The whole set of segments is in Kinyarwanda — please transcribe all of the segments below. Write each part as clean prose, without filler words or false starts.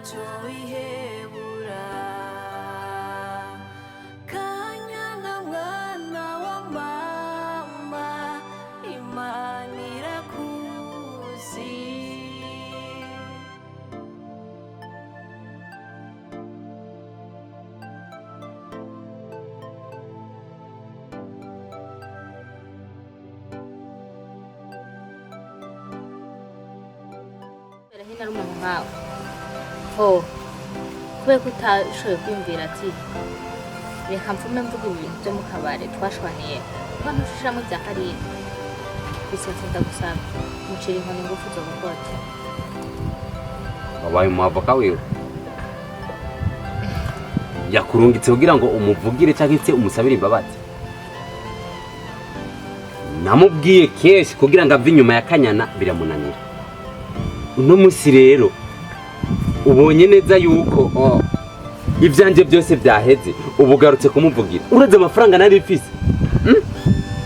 ntacyo wihebura Kanyana mwana wa mama Imana irakuzi Hina rumuntu nkawe ho kubera ko utashoboye kwiyumvira ati reka mvume mvuga ibintu byo mu kabare twashwaniye kuba ntushishamo bya karindwi bisetse ndagusaba mucira inkoni ngufu zo gukota wabaye umwavoka wiwe yakurungitse kugira ngo umuvugire cyangwa se umusabire imbabazi namubwiye kenshi kugira ngo ave inyuma ya Kanyana biramunanira uno musi rero ubonye neza yuko ivyanje byose byaheze ubugarutse kumuvugira ureze amafaranga nari mfise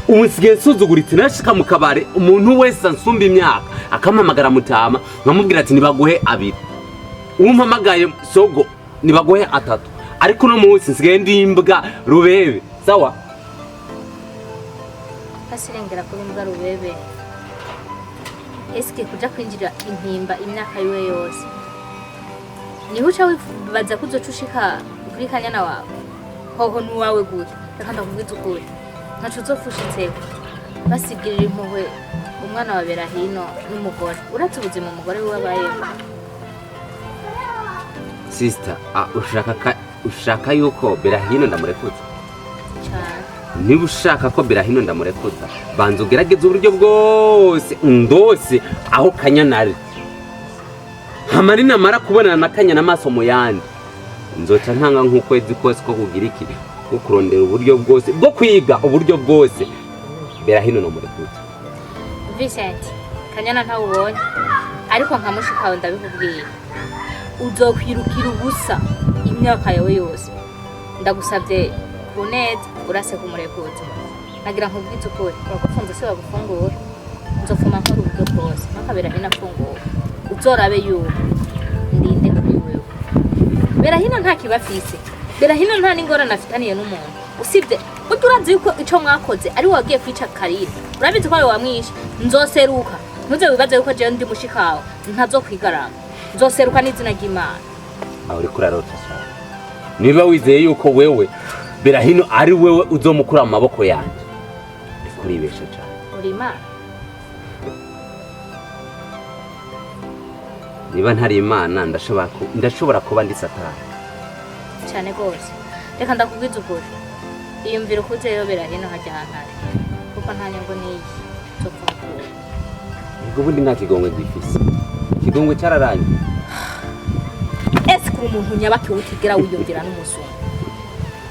umusigaye suzuguritse nashika mu kabare umuntu wese ansumba imyaka akampamagara mutama nkamubwira ati nibaguhe abiri umpamagaye sogo nibaguhe atatu ariko no munsi nsigaye ndimbwa rubebe sawa asirengera ko imbwa rubebe eske kuja kwinjira impimba imyaka yiwe yose niho uca wibaza ko uzoca ushika kuri Kanyana wawe hoho n'uwawe gute reka ndakubwiza ukuri ntaco uzofushitseko basigirira impuhwe umwana wa Berahino n'umugore uratse ubuzima umugore wiwe abayemo sister ushaka yuko Berahino ndamurekuza cyane niba ushaka ko Berahino ndamurekuza banza ugerageze uburyo bwose ndose aho Kanyana ari hamari namara kubonana na Kanyana amaso mu yandi nzoca ntanga nk'ukwezi kose ko kugira iki ko kurondera uburyo bwose bwo kwiga uburyo bwose Berahino ndamurekuza Vincent Kanyana ntawubonye ariko nkamushikawe ndabikubwiye uzokwirukira ubusa imyaka yawe yose ndagusabye kuneza urase kumurekuza nagira nkubwize ukuri wagufunze se wagufungura nzofuma nkora uburyo bwose nakabera hina afungura uzorabe yuko ndinde kuri wewe Berahino nta kibafise Berahino nta n'ingorane afitaniye n'umuntu usibye urazi yuko ico mwakoze ari wagiye kwica Karire urabizi ko ari wamwishe nzoseruka ntuze wibaze yuko je ndi mushikawe ntazokwigarama nzoseruka n'izina ry'Imana aho uri kurarota cyane niba wizeye yuko wewe Berahino ari wewe uzomukura mu maboko yanjye kuribesha cyane uri Imana niba ntari Imana ndashobora kuba ndi Satani cyane gose reka ndakubwiza ukuri iyumvira ko uzeyo Berahino hajya hantare kuko nta nyungu niyi zo kumukura ubwo bundi nta kigongwe gifise ikigongwe cyararanye ese kuri umuntu nyabaki utigera wiyumvira n'umusumba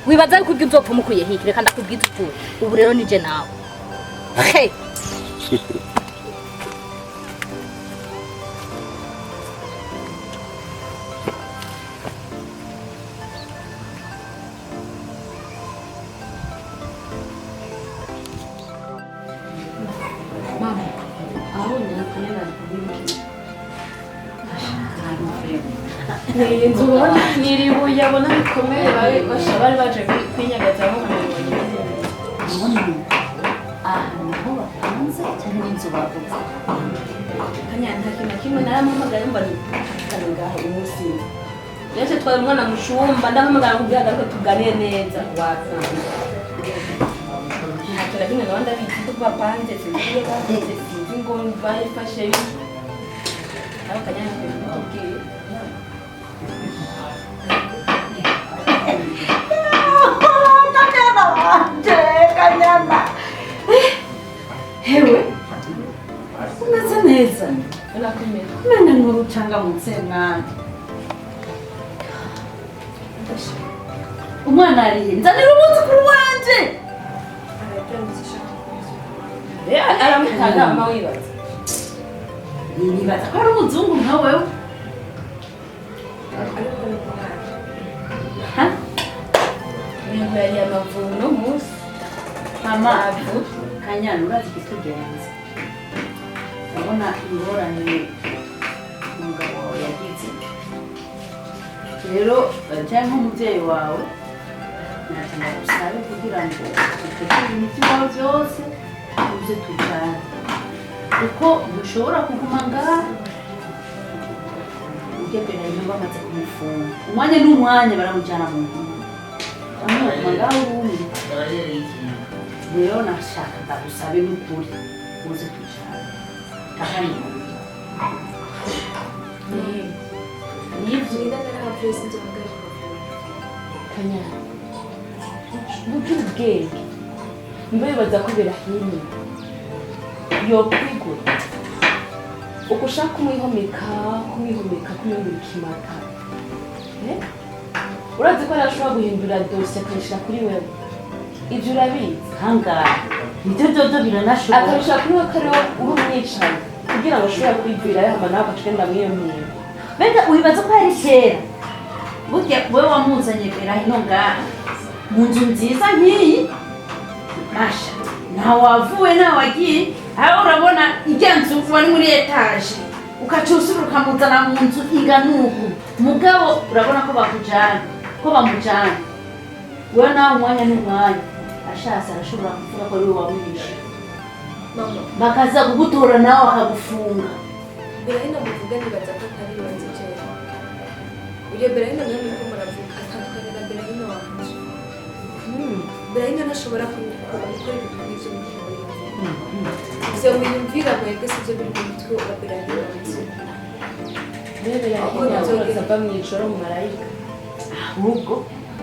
wibaza ko uzopfa mukuye hiki reka ndakubwiza ukuri ubu rero nije nawe hey mama ahonye Kanyana nzubona niribuye abona bikomeye bari baje kwinyagazaho nkabibonye abona naho bapanze cyane n'inzu bavuze Kanyana nta kintu kimwe naramuhamagaye mba ntikane ngaho umunsi yaje twari umwana mushumba ndahamagara kugira ngo tuganire neza wasanga ntacyo kimwe n'abandi abiki ko bapanze sinzi bapanze sinzi ngo bayifashe aho Kanyana kubwiye Kanyana hewe umeze neza urakomeye none n'urucanga munsi mwana umwana ari nzanira umuzukuru wanje aramutanga amawibaza nibaza ko ari umuzungu nka wewe yari amavubi no munsi mama Kanyana urazi ikitugenza ndabona ingorane umugabo wawe yagize rero cyangwa nk'umubyeyi wawe natanga gusabe kugira ngo utegure imitima byose uze tujyane kuko ntushobora kuguma ngaha ugebera iyo bamaze kumufunga umwanya n'umwanya baramujyana mu nkumi bamuguma ngaho urundi rero nashakaga gusabe n'ukuri uze tujyane ahari nibyo Kanyana burya ubwenge mbe bibaza ko birahimye yokwigura uko ushaka kumwihomeka kumwihomeka ikimata urazi ko arashobora guhindura dosiye akayishyira kuri wewe ibyo urabizi kangahe nibyo byodo biranashobora akabishyira kuri wewe kariho uri umwicaye kugira ngo ashobore kwivirayo hama nawe agacenda mw'iyo mpinga mbega wibaza ko ari kera burya wowe wamuzanye bera hino ngaha mu nzu nziza nk'iyi masha ntawavuwe ntawagiye aho urabona ijya nzu wari muri etaje ukacusura ukamuzana mu nzu ingana uku mugabo urabona ko bakujyana ko bamujyana wowe nawe umwanya n'umwanya ashatse arashobora kuvuga ko ari wowe wamwishe bakaza kugutora nawe bakagufunga Berahino muvuga nibaza ko atari ibanze cyane. Uyo Berahino niyo muriko muravuga atandukanye na Berahino wanje. Berahino ntashobora gukora ibintu nk'ivyo mukora. Ivyo wiyumvira mwebwe sivyo biri mu mutwe wa Berahino wanje. Berahino yazoza ava mw'ijoro mu marayika. Ahubwo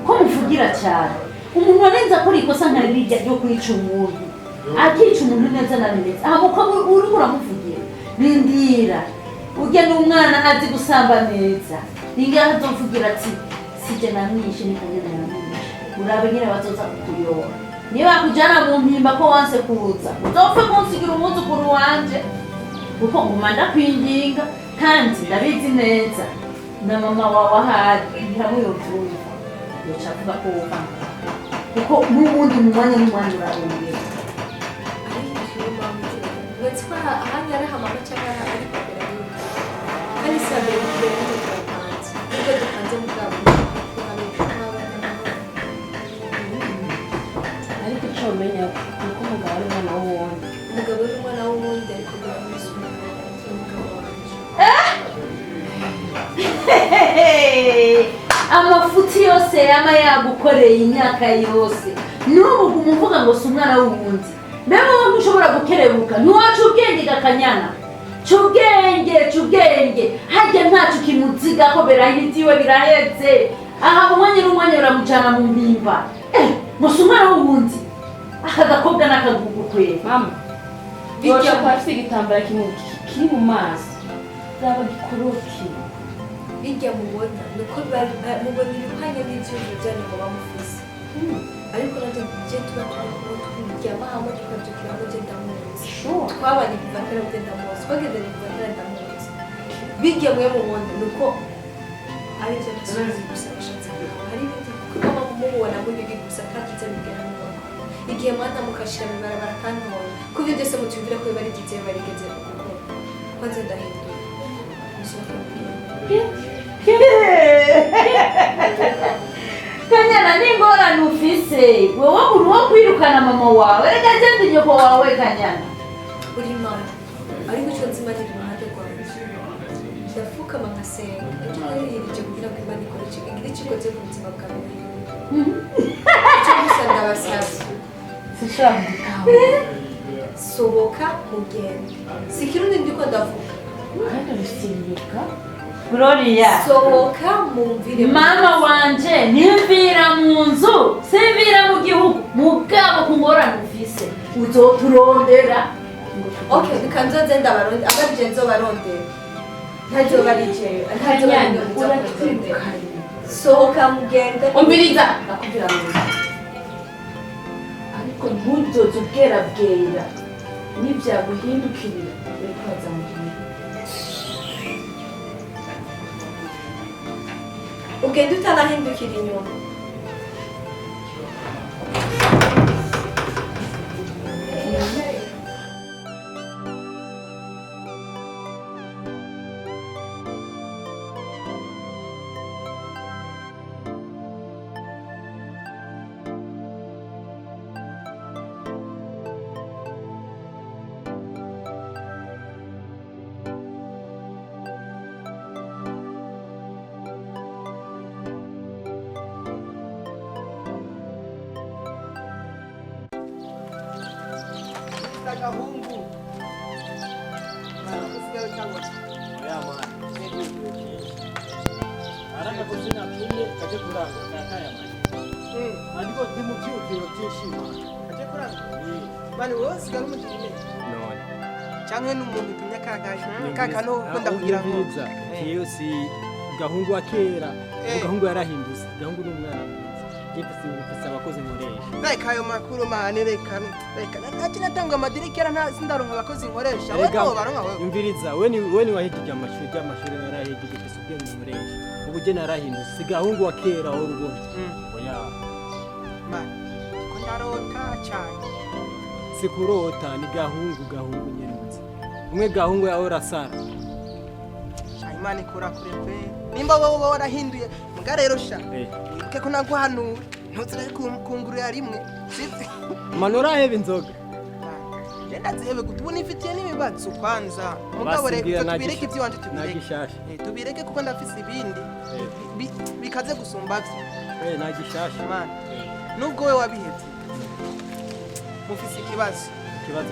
ko muvugira cyane umuntu warenze akora ikosa nka rirya ryo kwica umuntu akica umuntu neza na neza aha muko uri uramuvugira rindira ujya n'umwana azi gusamba neza ningaho azovugira ati sije namwishe ni kanyana namwishe urabe nyine bazoza kukuyora niba bakujyana mu mpimba ko wanse kuza uzopfe kunsigira umwuzukuru wanje kuko nguma ndakwinginga kandi ndabizi neza na mama wawe ahari ntiramuyovura yoca avuga ko wumva kuko n'ubundi mu mwanya n'umwanya urarongera Wetwa ahanyara hamama cyangwa ari Berahino. Kandi sabe Berahino twapanze. Ubwo dupanze mu bwabo. ariko icyo umenya nuko umugabo ari umwana w'uwundi Umugabo n'umwana w'ubundi ariko Berahino si umugabo wanje. amafuti yose yama yagukoreye imyaka yose n'ubu umuvuga ngo si umwana w'uwundi mbega wowe ntushobora gukerebuka ntiwaca ubwenge gakanyana cubwenge harya ntacu kimuziga ko Berahino ibyiwe birahetse aha umwanya n'umwanya uramujyana mu mpimba ngo si umwana w'uwundi aka gakobwa n'akagugu kwe mama bijya ko afite igitambara kiri mu maso zaba gikoroki Bijya mubona nuko mubona ibihwanye n'ivyumvo byanyu ngo bamufise. Ariko nabyo je tuba twiryama hamwe tukabyukira ngo je ndamuzi. Twabanye kuva kera bwe ndamuzi twageze kuva kera ndamuzi. Bijya mwe mubona nuko ari byo tuzi gusa bashatse hari ibindi kuko mubona ngo bigi gusa kandi nzabigera mu bako. Igihe mwana mukashira mu barabara kandi mubona ko ibyo byose mutumvira ko bari gitse barigeze gukora. Kwanza ndahindura. Kanyana n'ingorane ufise wowe uri wo kwirukana mama wawe reka genda nyoko wawe Kanyana uri mama ariko icyo nzima ni iruhande rwanjye ndapfukama nkasenga icyo nariyirije kugira ngo Imana ikore igire icyo ikoze ku buzima bwawe icyo gusa ndabasaza sishaka gutaha sohoka mugende si ikirundi ndiko ndavuga kandi bisimbuka Gloria sohoka mumvire mama wanje nimvira mu nzu simvira mu gihugu mugabo ku ngorane ufise uzoturondera okay bikanzoze ndabaronde ababije nzobarondera ntazo barije ntazo barije sohoka mugende umviriza nakubwira ngo ariko ntuzoze ubwera bwera nibyaguhindukirira reka bazambwira ugende utanahindukira inyuma nabona oya mwana aranga kuzina tumye kaje kuranga kakaya mwana ariko ndimubyukiro byishima aje kuranga mani wowe sigara umugirire none canke n'umuntu tumye kakano ukunda kugira ngo iyo si gahungu wa kera gahungu yarahindutse gahungu n'umwana mfise abakozi nkoresha reka ayo makuru mane reka ntacyo natanga amadirikera nta sindaronka abakozi nkoresha we nabo baronka wewe umviriza we ni wahigije amashuri narahigije ufise ubwenge nkoresha ubu je narahindutse si gahungu wa kera aho rubona oya mane ko ndarota cyane sikurota ni gahungu nyerutse umwe gahungu yawe rasara Imana ikora kure kwe nimba wowe warahinduye muga rero sha wibuke ko naguhanura ntuzire kungurira rimwe sivyo manora hebe inzoga je ndazihebe gutubu nifitiye n'ibibazo kwanza mugabo reka tubireke ibyo wanje nagishasha tubireke kuko ndafise ibindi bikaze gusumba byo nagishasha man nubwo we wabihetse mufise ikibazo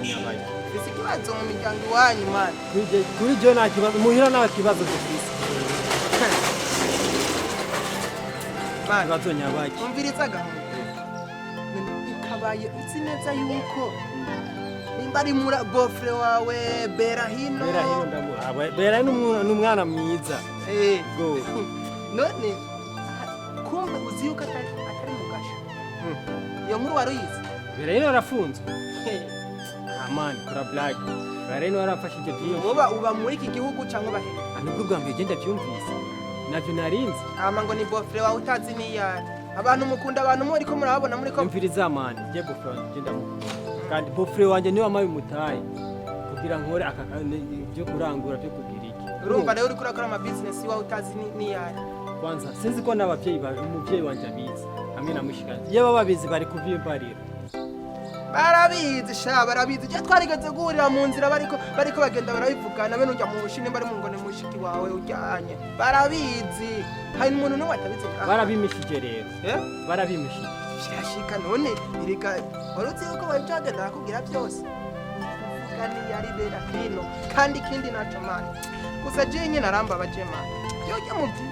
nyabaye ufise ikibazo mu miryango iwanyu man kuri je nta kibazo muhira nta kibazo dufise kibazo nyabaye umviriza gahunda ukabaye uzi neza yuko nimba ari mura gofre wawe Berahino n'umwana mwiza go none kumbe uzi yuko atari mugasha iyo nkuru waruyizi Berahino arafunzwe amani kura black Berahino yarafashije byinshi uba muri iki gihugu cyangwa bahere nubwo bwa mbere genda byumvise navyo narinzi ngo ni gofre wawe utazi niyari abantu mukunda abantu muri ko murabona muri ko mviriza amani je gofre wanje ndamukunda kandi gofre wanje niwe amaye umutaye kugira nkore byo kurangura byo kugira iki urumva rero uri kurakora ama business wawe utazi niyari kwanza sinzi ko n'abavyeyi umuvyeyi wanje abizi hamwe na mushikanje iyo babizi bari kuvimbarira barabizi sha barabizi je twarigeze guhurira mu nzira bariko bagenda barabivugana bene ujya mu bushine bari mu ngone mushiki wawe ujyanye barabizi hari umuntu n'umwe atabizi barabimishije rero barabimishije shashika none irika waruzi yuko bari cyagenda bakubwira byose kandi yari Berahino kandi kindi naco mani gusa je nyine aramba abajema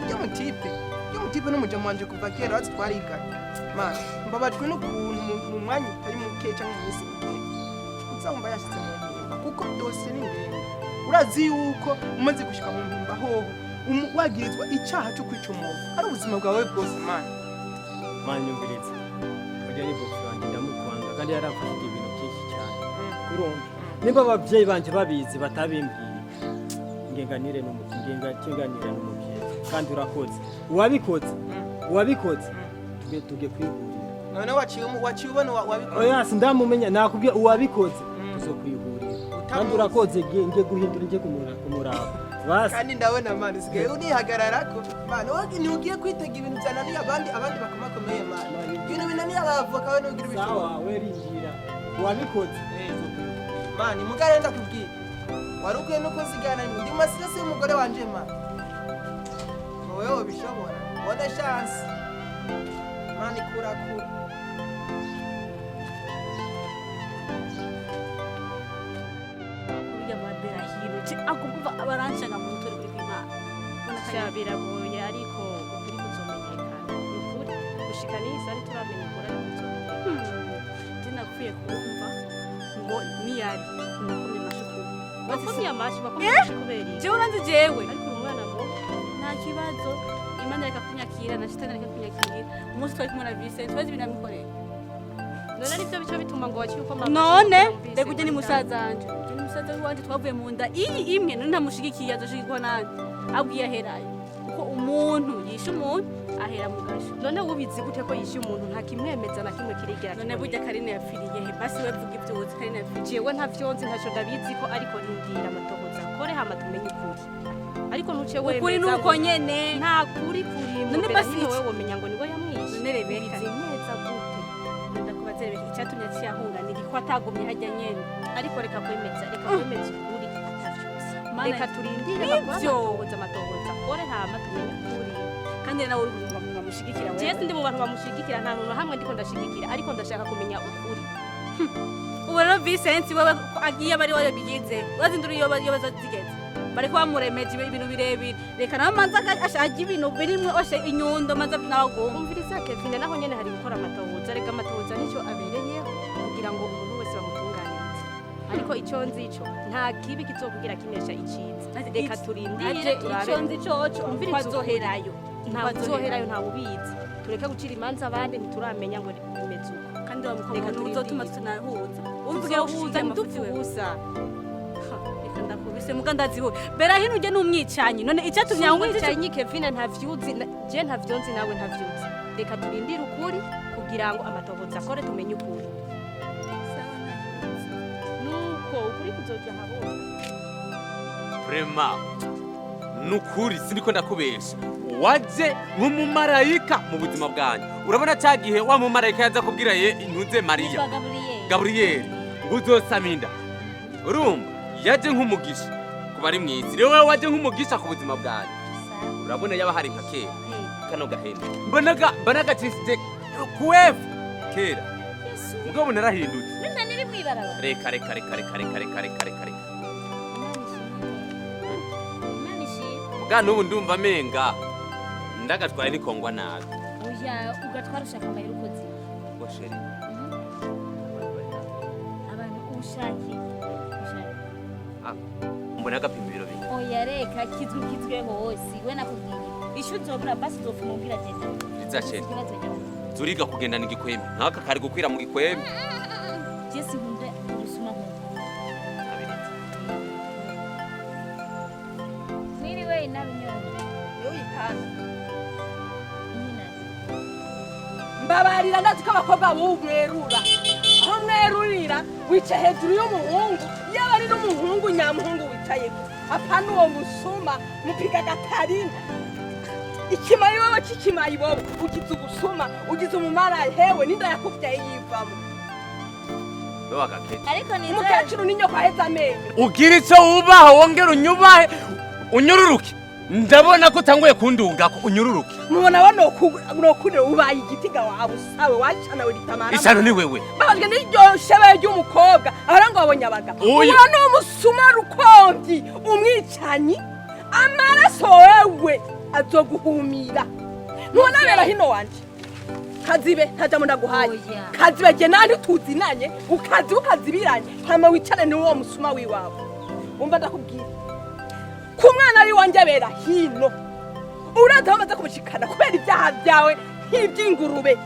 yo mutipe n'umujama wanje kuva kera wazi twariganye mani mbabajwe n'ukuntu mu mwanya utari muke cyangwa mu minsi mike uzamva yashyize mu mpimba kuko byose ni ndende urazi yuko umaze gushika mu mpimba hoho wagirizwa icyaha cyo kwica umuntu ari ubuzima bwawe bwose mani nyumviriza ujya ni bofu wanjye ndamukwanga kandi yaramfashije ibintu byinshi cyane urumva nimba ababyeyi banje babizi batabimbwiye ngenganire n'umubyeyi kandi urakoze uwabikoze tuge kwihurira none waciye ubona wabikoze oya sindamumenya nakubwiye uwabikoze tuzo kwihurira kandi urakoze nge guhindura nge kumuraba basi kandi ndabona mani sigaye unihagararako mani wowe ntugiye kwitega ibintu byananiye abandi bakomakomeye mani ibintu binaniye abavoka we nugira ibiciro sawa we rinjira uwabikoze mani mugare ndakubwira wari ukwiye no kuzigana ndi masirasi y'umugore wanje mani wowe wabishobora ubone chance mani kurakura akumva abaranshanga mu mutwe uri kwimana sha biragoye ariko ukuri kuzomenyekana ukuri gushika n'isi ari turamenya ukuri ari kuzomenyekana sinapfuye kumva ngo niyari nakomye amashyi wakomye amashyi kubera iki jewe uranzi jewe ariko umwana mu nta kibazo imana reka kunyakira na shitani reka kunyakira umunsi twari kumwe na Vincent twazi ibintu yamukoreye none aribyo bica bituma ngo waciye uko mama none reka ujye ni musaza wanje umusaza wanje twavuye mu nda iyi imwe none ntamushigikiye azoshigikwa nande abwiye aherayo kuko umuntu yishe umuntu ahera mu gasho none ubizi gute ko yishe umuntu nta kimwemeza na kimwe kirigira none burya Karine yapfiriye he basi we vuga ibyo uzi Karine yapfiriye jewe ntavyonzi ntaco ndabizi ko ariko nindira amatohoza kore hama tumenye ukuri ariko ntuce wemeza ukuri nuko nyene nta kuri kuri none basi wowe womenya ngo niwe yamwishe none Rebeka ubizi neza gute ndakubaze Rebeka icyatumye akiyahunga ni ko atagumye hajya nyene ariko reka kwemeza ukuri atavyose reka turindire bakora amatohoza kore hama tumenye ukuri kandi nawe uri mu bantu bamushigikira wewe jewe ndi mu bantu bamushigikira nta muntu hamwe ndiko ndashigikira ariko ndashaka kumenya ukuri ubu rero Vincent wewe agiye bari wayo bigize wazindura iyo bazigeze bariko bamuremeje ibintu birebire reka nawe manza ashaka ibintu birimwe oshe inyundo manza nago umviriza Kevin naho nyene hari gukora amatohoza rega amatohoza nico abereyeho kugira ngo umuntu wese bamutunganirize ariko icyo nzi ico nta kibi kizokugira kinesha iciza reka turindire turabe icyo nzi coco umviriza uzoherayo ntazoherayo nta ubizi tureke gucira imanza abandi ntituramenya ngo bimeze uko kandi reka n'uzotuma tunahuza umvugira uhuza ntituvuza reka ndakubise muga ndaziho bera hino uje n'umwicanyi none icyatumye ngo umwicanyi Kevin ntavyuzi je ntavyonzi nawe ntavyuzi reka turindire ukuri kugira ngo amatohoza akore tumenye ukuri nuko ukuri kuzoja habona Prema nukuri sindiko ndakubesha waje nk'umumarayika mu buzima bwanyu urabona cyagihe wa mumarayika yaza kubwira ye intunze Maria Gabriel uzosaminda urumva yaje nk'umugisha kubari mwisi rero wewe waje nk'umugisha ku buzima bwanyu urabona yaba hari nka kera kano gahenda mbanaga tiste kuefu kera mugabo narahindutse nenda niri mwibaraba reka muga nubu ndumva menga ndagatwaye nikongwa nabi oya ugatwara ushaka amayero ukoze ngo sheri abantu ushaki mbona agapima ibiro bine oya reka kizwe hose we nakubwiye ishu zobura basi zofumumbira tete iza sheri turiga kugendana igikwembe nkaka kari gukwira mu gikwembe jesi nkunde urusuma mwiriwe inarunyonga yo yitana nyina mbabarira ndazi ko abakobwa b'umwerura aho mwerurira wica hejuru y'umuhungu yaba ari n'umuhungu nyamuhungu wicaye apana uwo musuma mupiga gatarina ikimayi wowe kikimayi bobo ugize ubusuma ugize umumara hewe ninda yakuvyaye yivamo ariko ni umukecuru ninyo kwaheza amenyo ugira icyo wubaha wongera unyubahe unyururuke ndabona ko utanguye kundungako unyururuke mubona wa nokurira ubaye igitiga wawe usawe wacana we ritamara isano ni wewe babajwe n'iryo shebe ry'umukobwa ahora ngo abonye abaga uwo ni umusuma rukomvyi umwicanyi amaraso wewe azoguhumira nubona bera hino wanje kazibe ntajamo ndaguhaye kazibe je nandi tuzinanye ukazibiranye hama wicare ni uwo musuma wiwawe umva ndakubwira ku mwana ari wanje bera hino uraza bamaze kumushikana kubera ibyaha byawe nk'iby'ingurube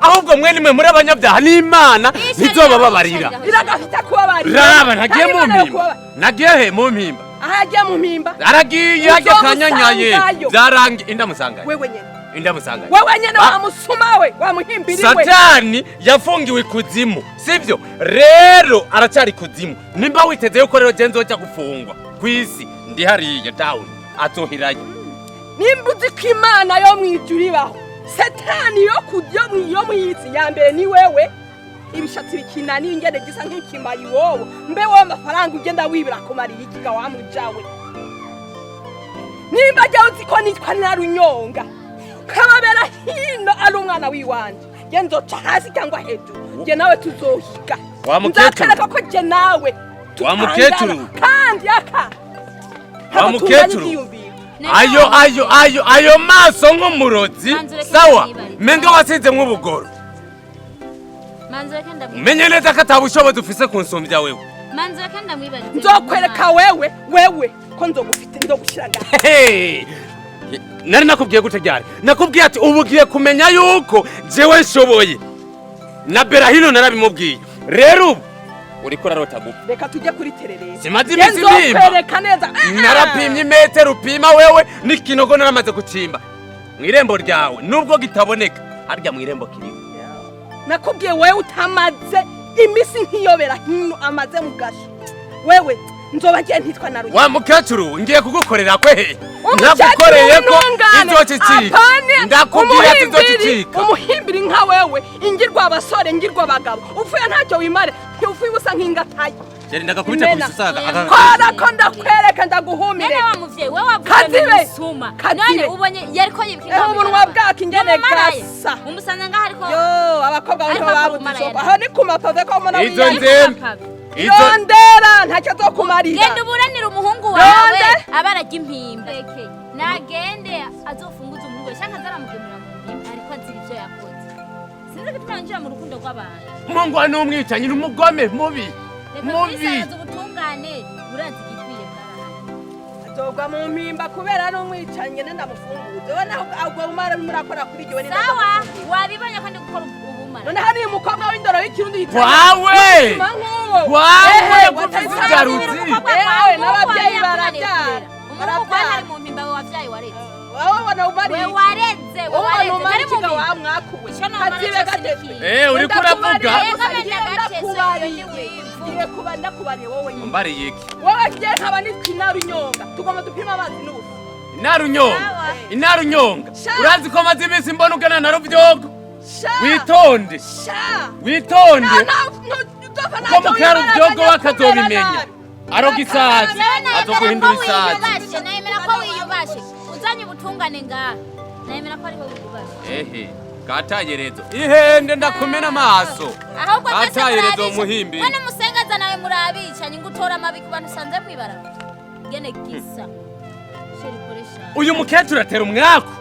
ahubwo mwe nimwe muri abanyabyaha n'Imana ntizobababarira iragafite kubabarira raba nagiye mu mpimba nagiye he mu mpimba ahagiye mu mpimba aragiye ajya kanyanyaye byarangi indamusangaye wewe nyene indamusangaye wewe nyene wamusuma we wamuhimbiri we Satani yafungiwe kuzimu sivyo rero aracari kuzimu nimba witeze yuko rero je nzoja gufungwa kwisi ndi hariya down atohiraye nimba uzi ko Imana yo mwijuribaho Satani yo mwiyitsi ya mbere ni wewe ibishatsi bikina n'ingene gisa nk'ikimayi wowe mbe wowe amafaranga ugenda wibira kumariye ikiga wamujawe nimba jya uzi ko nitwa Narunyonga kababera hino ari umwana wiwanje je nzoca hasi cyangwa hejuru je nawe tuzohiga wamukecuru ko je nawe wamukecuru kandi aka wamukecuru ayo maso nk'umurozi sawa menga wasize nk'ubugoro menye neza ko atabushobozi ufise kunsumbya wewe nzokwereka wewe ko nzogufite ndogushiraga nari nakubwiye gute ryari nakubwiye ati ubugiye kumenya yuko jewe nshoboye na Berahino narabimubwiye rero ubu uriko urarota gupfa reka tujye kuri terereza simaze imisi mpimba nzokwereka neza narapimye imetero upima wewe n'ikinogo naramaze gucimba mw'irembo ryawe nubwo gitaboneka harya mw'irembo kiriho nakubwiye wewe utamaze imisi nk'iyobera hino amaze mu gasho wewe nzoba ngiye ntitwa Narunyonga wa mukecuru ngiye kugukorera kwehe nagukoreye ko izocicika ndakubwira ati izocicika umuhimbiri nka wewe ingirwa abasore ngirwa abagabo upfuye ntacyo wimare ufuye ubusa nk'ingataye yari ndagakubita ku isaga kora ko ndakwereka ndaguhumire nene wa muvyeyi we wavuye musuma none ubonye yariko yibikira umunwa bwako ingene gasa umusanga ngaho ariko yo abakobwa bariho babuze aho ni ku mapave ko mona izo nzembe irondera ntacyo azokumarira genda uburanira umuhungu wawe abarajya impimba nagende azofunguza umuhungu we shaka azaramugemura mu mpimba ariko azira ivyo yakoze sinzi ko turangira mu rukundo rw'abantu Mungu wa n'umwicanyi n'umugome mubi mubi ubutungane urazi igikwiye bwarahari azogwa mu mpimba kubera n'umwicanyi nenda mufunguze we naho agwa umara murakora kuri igihe nenda sawa wabibonye ko ndi gukora ubumara none hari umukobwa w'indoro y'ikirundi yitwa wawe gutigarutsi n'ababyeyi barabyara umuhungu wawe hari mu mpimba we wavyaye waretse wowe wana umari we wareze ari mu mpimba wamwakuwe kazibe gatete uriko uravuga ngiye kuba ndakubariye wowe nyine mbariye iki wowe ngiye nkaba n'ikinaru nyonga tugomba dupima amazi n'ubusa inarunyonga urazi ko maze iminsi mbona ugana na ruvyogo witonde ko mukara ruvyogo wakazobimenya aroga isazi azoguhindura isazi nemera ko wiyubashe uzanye ubutungane ngaha nemera ko ariho wiyubashe katayerezo ihende ndakumena amaso ahubwo katayerezo muhimbi none musengaza nawe murabicanye ngutora amabi ku bantu usanze mwibarabara gene gisa sheri koresha uyu mukecuru atera umwaku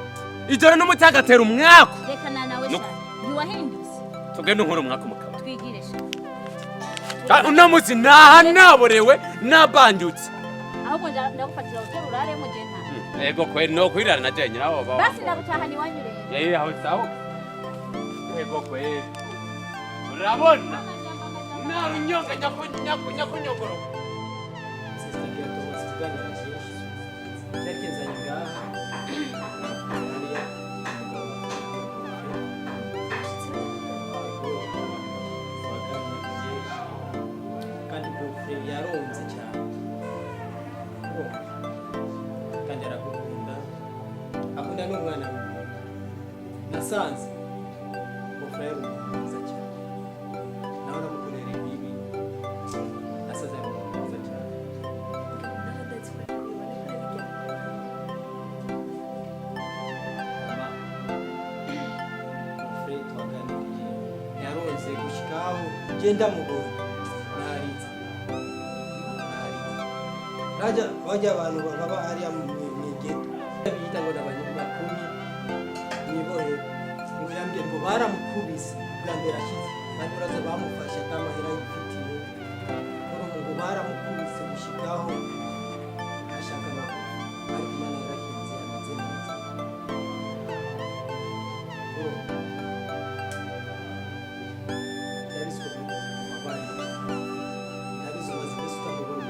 ijoro n'umutaga atera umwaku reka nawe sha ntiwahindutse tugende nkuru umwaku mukaba twigire sha uno musi naborewe nabandutse ahubwo ndagufatira utora urare mu genta ego kweli no kwirara na jenye naho baba basi ndagutahana iwanyure aho sawa ego kweli urabona narunyonga nyakunyogoro Sister Gato tuganira byinshi cyerekeza ngaha kandi bufre yaronze cyane kandi arakukunda akunda n'umwana we nasanze bufre yaronze cyane nawe namukorera ibibi nasaze yaronze cyane bufre twaganiriye yaronze gushikaho genda mugore raja wajya abantu baba hariya mu geto biyita ngo n'abanyabakumi nibohe ngo yambye ngo baramukubise bwa mbere ashize kandi uraza bamufashe atamahera yifitiye ngo baramukubise gushikaho ashaka no ariko Imana yarakinze yamaze neza yariswe mabaye yariswe maze utamubona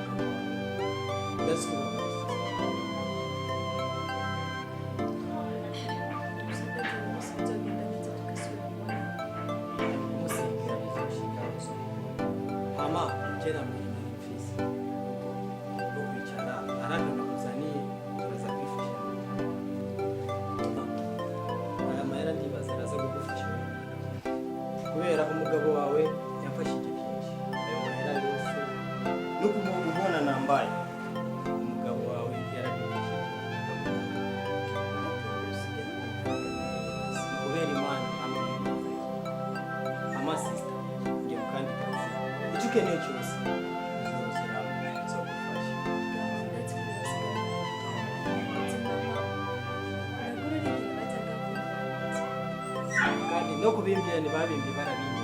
Let's go. Mama, jana mfisi. Ukwicara arandi nakuzaniye turaza kwifasha. Aya mahera ndibaza araza kugufasha. Kubera umugabo wawe yafashije byinshi. Ayo mahera yose no kumubona nambaye. Ukeneye cyose kandi no kubimbwira ntibabimbye barabimbye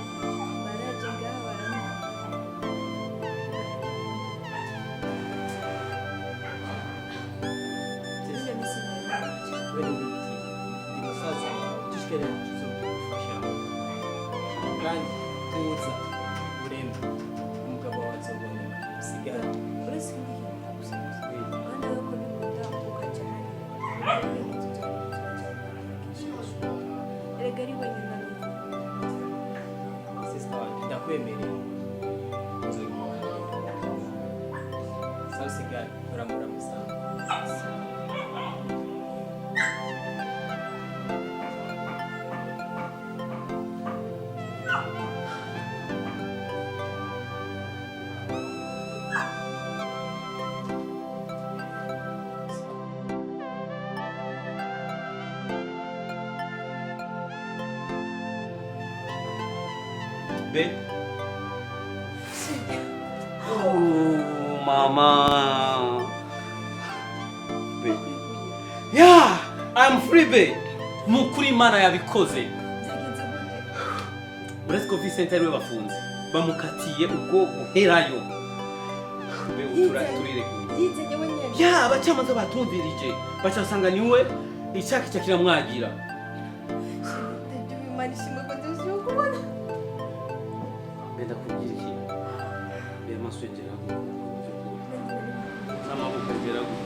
umusaza dukeneye kuzogufasha kandi tuza urembe umugabo wawe azoboneka usigara uretse ko igihe ndagusanze abandi yuko bikunda ukajya erega ari wenyine sisita wanjye ndakwemereye uzobikora sawa usigare uramura musanga be Mama. Baby. Yeah, I'm free, babe. Nukuri Imana yabikoze. Uretse ko Vincent ariwe bafunze. Bamukatiye ubwo guherayo. Be turire kuye. Ya, abacamanza batumvirije. Bacasanga niwe icyaki cyakira mwagira. Benda kugira iki? Be maswengera ngo. Namaboko ngera ngo.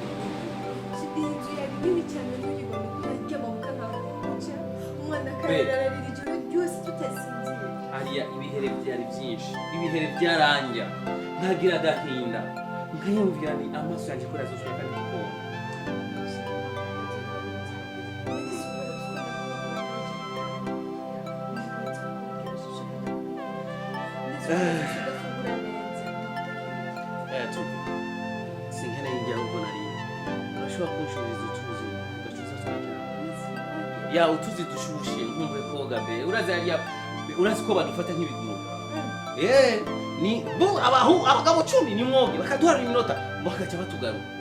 Ariya ibihere byari byinshi, ibihere byaranja, ntagira agahinda, nkayumvira ni amaso yanjye ko yazuzura kandi gukora. Tu sinkeneye njya ahubwo nari urashobora kunshuriza utuzi ugacuza twajyana. Ya utuzi dushushe nkumbuye koga be urazi ko badufata nk'ibiguru. Ni bo abagabo 10 ni mwoge bakaduharira iminota bakaca batugaruka.